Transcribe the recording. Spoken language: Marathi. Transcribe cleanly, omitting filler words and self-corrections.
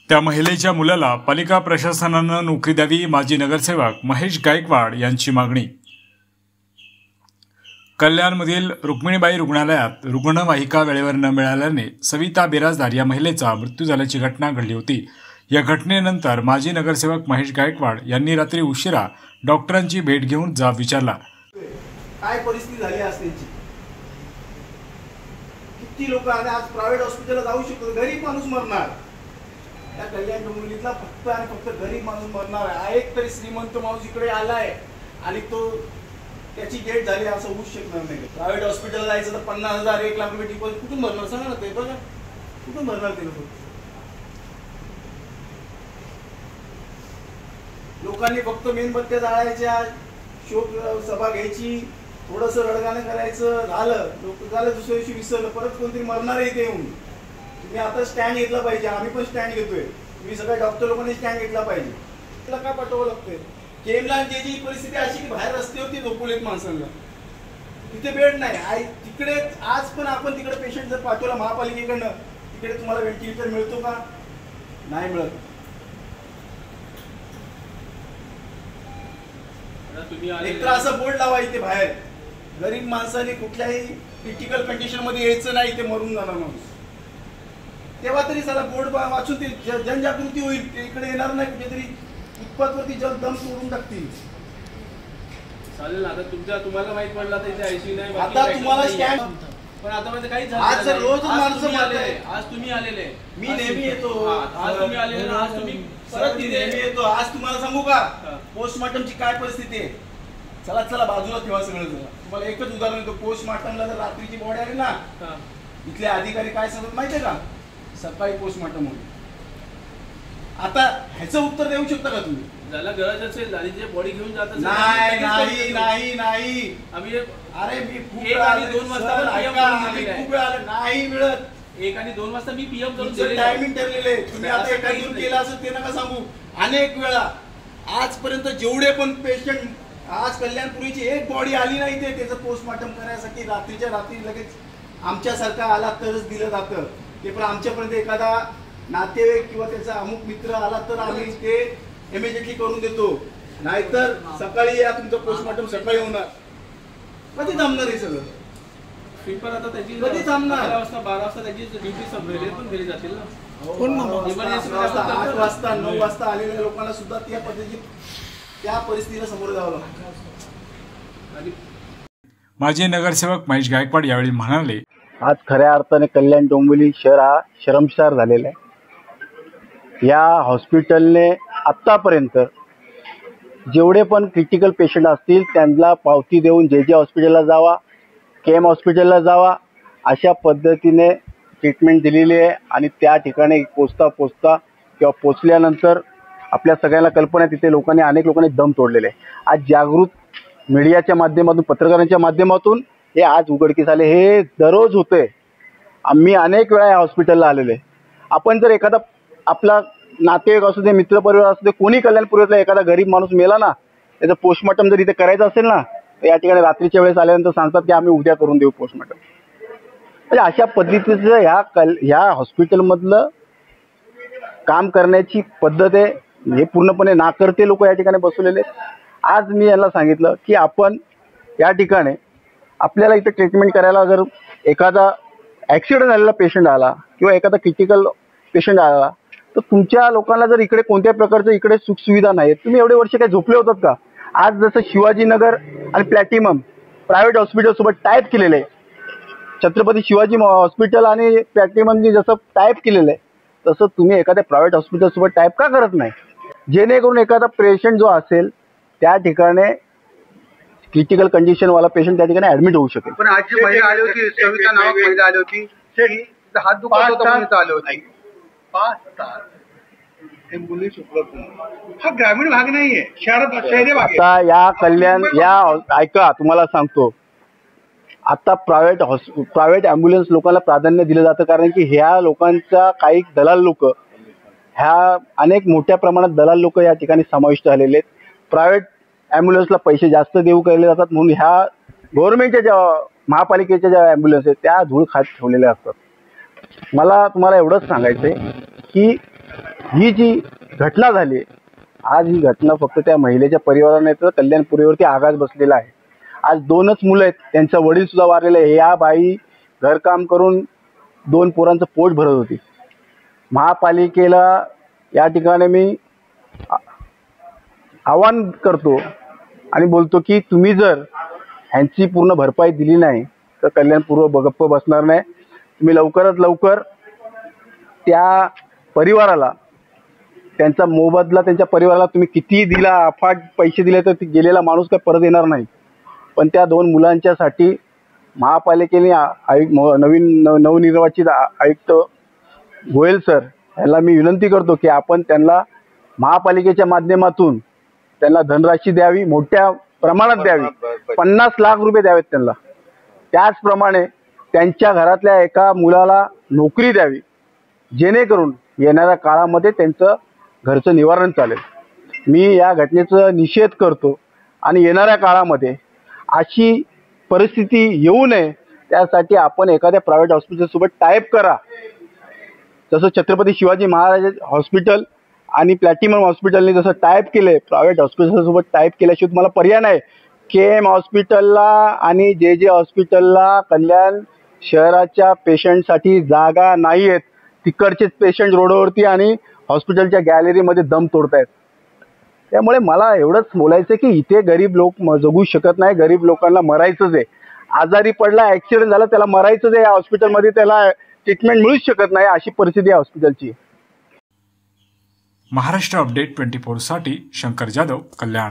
त्या महिलेच्या मुलाला पालिका प्रशासनानं नोकरी द्यावी, माजी नगरसेवक महेश गायकवाड यांची मागणी। कल्याणमधील रुक्मिणीबाई रुग्णालयात रुग्णवाहिका वेळेवर न मिळाल्याने सविता बिराजदार या महिलेचा मृत्यू झाल्याची घटना घडली होती। या घटनेनंतर माजी नगरसेवक महेश गायकवाड यांनी रात्री उशिरा डॉक्टरांची भेट घेऊन जाब विचारला। काय परिस्थिती झाली असण्याची, किती लोक आज प्रायव्हेट हॉस्पिटलला जाऊ शकतो, गरीब माणूस मरणार। त्या कल्याण डोंबिवलीतला फक्त आणि फक्त गरीब माणूस मरणार आहे। एक तरी श्रीमंत माणूस इकडे आलाय आणि तो त्याची डेट झाली असं होऊ शकणार नाही। प्रायव्हेट हॉस्पिटलला जायचं तर 50,000 1 लाख रुपये डिपॉझिट कुठून भरणार सांगा ना, ते बघा कुठून भरणार ते लोक। लोकांनी फक्त मेणबत्त्या जाळायच्या, शोक सभा घ्यायची, थोडस रडगाणं करायचं, झालं लोक झालं, दुसऱ्या दिवशी विसरलं, परत कोणतरी मरणार इथे येऊन। तुम्ही आता स्टँड घेतला पाहिजे, आम्ही पण स्टँड घेतोय, तुम्ही सगळ्या डॉक्टर लोकांनी स्टँड घेतला पाहिजे। त्याला का पाठवावं लागतंय? केमला जी परिस्थिती अशी की बाहेर रस्त्यावरती झोपवलेत माणसांना, तिथे बेड नाही। तिकडे आज पण आपण तिकडे पेशंट जर पाठवला महापालिकेकडनं, तिकडे तुम्हाला व्हेंटिलेटर मिळतो का? नाही मिळत। एक तर असं बोर्ड लावा इथे बाहेर, गरीब माणसाने कुठल्याही क्रिटिकल कंडिशन मध्ये यायचं नाही, ते मरून जाणार माणूस। तेव्हा तरी साला बोर्ड वाचून ते जनजागृती होईल, ते इकडे येणार नाही, कुठेतरी फुटपाथवरती दम तोडून टाकतील। चालेल, आता तुम्हाला माहित पडला तर इथे आयसीयू नाही, आता तुम्हाला स्टँड पण आता म्हणजे काही आज जर रोज माणसं मारले, आज तुम्ही आलेले, मी नेहमी येतो, आज तुम्ही आलेले, आज तुम्ही परत नेहमी येतो। आज तुम्हाला सांगू का पोस्टमार्टमची काय परिस्थिती आहे? चला चला बाजूला ठेवा सगळं। तुम्हाला एकच उदाहरण देतो, पोस्टमार्टमला जर रात्रीची बॉडी आली ना, इथले अधिकारी काय सांगतात माहितीये का? सकाळी पोस्टमार्टम होईल। आता ह्याचं उत्तर देऊ शकता का तुम्ही? ज्याला गरज असेल आणि जे बॉडी घेऊन जात असेल, नाही नाही नाही नाही, आम्ही अरे मी खूप 1 आणि 2 वाजता खूप वेळ आले, नाही मिळत। 1 आणि 2 वाजता मी पीएम करून टायमिंग ठरलेले, तुम्ही आता एका दिवस केलं असं ते नका सांगू। अनेक वेळा आजपर्यंत जेवढे पण पेशंट, आज कल्याणपुरीची एक बॉडी आली नाही ते त्याचं पोस्टमार्टम करण्यासाठी रात्रीच्या रात्री लगेच आमच्यासारखा आला तरच दिलं जातं ते। पण आमच्यापर्यंत एखादा नातेवाईक किंवा त्याचा अमुक मित्र आला तर आम्ही ते इमिजिएटली करून देतो, नाहीतर सकाळी या तुमचं पोस्टमार्टम सकाळी होणार। कधी थांबणार हे सगळं? स्वीपर आता त्याची कधी थांबणार? 11 वाजता 12 वाजता त्याची ड्युटी संपलेली, पण घरी जातील ना। 8 वाजता 9 वाजता आलेल्या लोकांना सुद्धा त्या पद्धतीने त्या परिस्थितीला समोर जावं लागतं। माजी नगरसेवक महेश गायकवाड यावेळी म्हणाले, आज खऱ्या अर्थाने कल्याण डोंबिवली शहर हा शर्मसार झालेला आहे। या हॉस्पिटलने आत्तापर्यंत जेवढे पण क्रिटिकल पेशंट असतील त्यांना पावती देऊन जे हॉस्पिटलला जावा, केम हॉस्पिटलला जावा अशा पद्धतीने ट्रीटमेंट दिलेली आहे। आणि त्या ठिकाणी पोचता किंवा पोचल्यानंतर आपल्या सगळ्यांना कल्पना आहे, तिथे अनेक लोकांनी दम तोडलेले आहे। आज जागृत मीडियाच्या माध्यमातून, पत्रकारांच्या माध्यमातून हे आज उघडकीस आले। हे दररोज होते, आम्ही अनेक वेळा या हॉस्पिटलला आलेले। आपण जर एखादा आपला नातेवाईक असू दे, मित्रपरिवार असू दे, कोणी कल्याणपुरीतला एखादा गरीब माणूस मेला ना, त्याचं पोस्टमार्टम जर इथे करायचं असेल ना, तर या ठिकाणी रात्रीच्या वेळेस आल्यानंतर सांगतात की आम्ही उद्या करून देऊ पोस्टमार्टम। म्हणजे अशा पद्धतीचं ह्या हॉस्पिटलमधलं काम करण्याची पद्धत आहे, हे पूर्णपणे नाकर्ते लोक या ठिकाणी बसवलेले आहेत। आज मी यांना सांगितलं की आपण या ठिकाणी आपल्याला इथे ट्रीटमेंट करायला जर एखादा ॲक्सिडेंट झालेला पेशंट आला किंवा एखादा क्रिटिकल पेशंट आला, तर तुमच्या लोकांना जर इकडे कोणत्याही प्रकारचं इकडे सुखसुविधा नाही, तुम्ही एवढे वर्ष काय झोपले होतात का? आज जसं शिवाजीनगर आणि प्लॅटिनम प्रायव्हेट हॉस्पिटलसोबत टाईप केलेलं आहे, छत्रपती शिवाजी हॉस्पिटल आणि प्लॅटिनमनी जसं टाईप केलेलं आहे, तसं तुम्ही एखाद्या प्रायव्हेट हॉस्पिटलसोबत टाईप का करत नाही? जेणेकरून एखादा पेशंट जो असेल त्या ठिकाणी क्रिटिकल कंडिशन वाला पेशंट त्या ठिकाणी ऍडमिट होऊ शकेल। पण आज जी महिला आली होती, सविता नावाक महिला आली होती, हात दुखत होता म्हणून आली होती। 5 तास एम्ब्युलन्स उपलब्ध नाही, हा ग्रामीण भाग नाहीये, शहरी भाग आहे। आता या कल्याण ऐका, तुम्हाला सांगतो, आता प्रायव्हेट ॲम्ब्युलन्स लोकांना प्राधान्य दिलं जातं, कारण की ह्या लोकांचा काही दलाल लोक, ह्या अनेक मोठ्या प्रमाणात दलाल लोक या ठिकाणी समाविष्ट झालेले आहेत। प्रायव्हेट ॲम्ब्युलन्सला पैसे जास्त देऊ केले जातात, म्हणून ह्या गव्हर्नमेंटच्या ज्या महापालिकेच्या ज्या ॲम्ब्युलन्स आहेत त्या धूळ खात ठेवलेल्या असतात। मला तुम्हाला एवढंच सांगायचं आहे की ही जी घटना झाली, आज ही घटना फक्त त्या महिलेच्या परिवाराने तर कल्याणपुरीवरती आघात बसलेला आहे. आज 2च मुलं आहेत, त्यांचा वडील सुद्धा वारलेले आहे. या बाई घरकाम करून 2 पोरांचं पोट भरत होती. महापालिकेला या ठिकाणी मी आवाहन करतो आणि बोलतो की तुम्ही जर ह्यांची पूर्ण भरपाई दिली नाही तर कल्याणपूर्व गप्प बसणार नाही. तुम्ही लवकरात लवकर त्या परिवाराला त्यांचा मोबदला, त्यांच्या परिवाराला तुम्ही कितीही दिला, अफाट पैसे दिले तर गेलेला माणूस काय परत येणार नाही. पण त्या 2 मुलांच्यासाठी महापालिकेने नवनिर्वाचित आयुक्त गोयल सर यांना मी विनंती करतो की आपण त्यांना महापालिकेच्या माध्यमातून त्यांना धनराशी द्यावी, मोठ्या प्रमाणात द्यावी. 50 लाख रुपये द्यावेत त्यांना. त्याचप्रमाणे त्यांच्या घरातल्या एका मुलाला नोकरी द्यावी, जेणेकरून येणाऱ्या काळामध्ये त्यांचं घरचं निवारण चालेल. मी या घटनेचा निषेध करतो आणि येणाऱ्या काळामध्ये अशी परिस्थिती येऊ नये त्यासाठी आपण एखाद्या प्रायव्हेट हॉस्पिटलसोबत टायअप करा. जसं छत्रपती शिवाजी महाराज हॉस्पिटल आणि प्लॅटिनम हॉस्पिटलने जसं टायअप केले, प्रायव्हेट हॉस्पिटलसोबत टायअप केल्याशिवाय तुम्हाला पर्याय नाही. KM हॉस्पिटलला आणि JJ हॉस्पिटलला कल्याण शहराच्या पेशंटसाठी जागा नाही आहेत. तिकडचेच पेशंट रोडवरती आणि हॉस्पिटलच्या गॅलरीमध्ये दम तोडतायत. त्यामुळे मला एवढंच बोलायचं की इथे गरीब लोक जगू शकत नाही. गरीब लोकांना मरायचंच आहे. आजारी पडला, ॲक्सिडेंट झाला, त्याला मरायचंच आहे. या हॉस्पिटलमध्ये त्याला ट्रीटमेंट मिळूच शकत नाही, अशी परिस्थिती आहे हॉस्पिटलची. महाराष्ट्र अपडेट 24 साठी शंकर जाधव, कल्याण.